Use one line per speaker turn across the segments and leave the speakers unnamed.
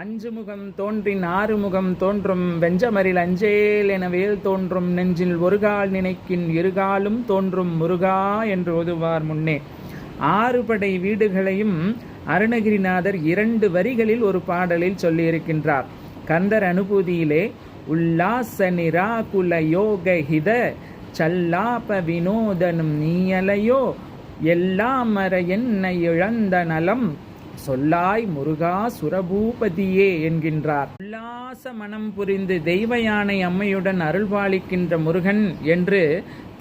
அஞ்சு முகம் தோன்றின் ஆறு முகம் தோன்றும் வெஞ்சமரில் அஞ்சேல் என வேல் தோன்றும் நெஞ்சில் ஒருகால் நினைக்கின் இருகாலும் தோன்றும் முருகா என்று ஓதுவார் முன்னே. 6 படை வீடுகளையும் அருணகிரிநாதர் 2 வரிகளில் ஒரு பாடலில் சொல்லியிருக்கின்றார். கந்தர் அனுபூதியிலே உல்லாச நிராகுல யோக ஹித சல்லாப வினோதனும் நீயலையோ எல்லாம் மற என்னை இழந்த நலம் சொல்லாய் முருகா சுரபூபதியே என்கின்றார். உல்லாச மனம் புரிந்து தெய்வ யானை அம்மையுடன் அருள்பாலிக்கின்ற முருகன் என்று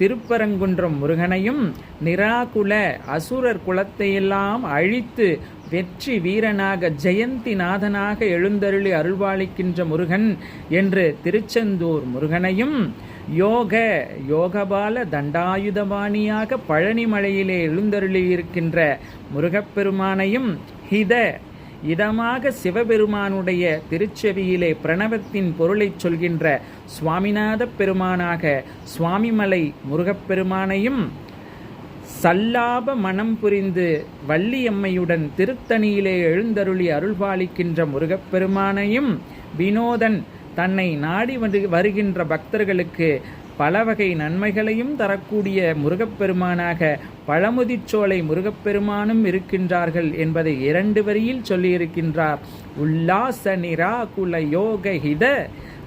திருப்பரங்குன்றம் முருகனையும், நிராகுல அசுரர் குலத்தையெல்லாம் அழித்து வெற்றி வீரனாக ஜெயந்தி நாதனாக எழுந்தருளி அருள்பாலிக்கின்ற முருகன் என்று திருச்செந்தூர் முருகனையும், யோகபால தண்டாயுதபாணியாக பழனிமலையிலே எழுந்தருளியிருக்கின்ற முருகப்பெருமானையும், இதமாக சிவபெருமானுடைய திருச்செவியிலே பிரணவத்தின் பொருளை சொல்கின்ற சுவாமிநாத பெருமானாக சுவாமிமலை முருகப்பெருமானையும், சல்லாப மனம் புரிந்து வள்ளியம்மையுடன் திருத்தணியிலே எழுந்தருளி அருள்பாலிக்கின்ற முருகப்பெருமானையும், வினோதன் தன்னை நாடி வருகின்ற பக்தர்களுக்கு பல வகை நன்மைகளையும் தரக்கூடிய முருகப்பெருமானாக பழமுதிர்ச்சோலை முருகப்பெருமானும் இருக்கின்றார்கள் என்பதை 2 வரியில் சொல்லியிருக்கின்றார். உல்லாச நிராகுல யோக ஹித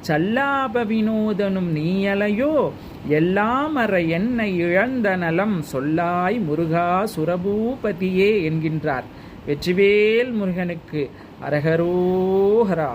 சல்லாப வினோதனும் நீயலையோ எல்லாம் அற என்னை இழந்த நலம் சொல்லாய் முருகா சுரபூபதியே என்கின்றார். வெற்றிவேல் முருகனுக்கு அரகரோஹரா.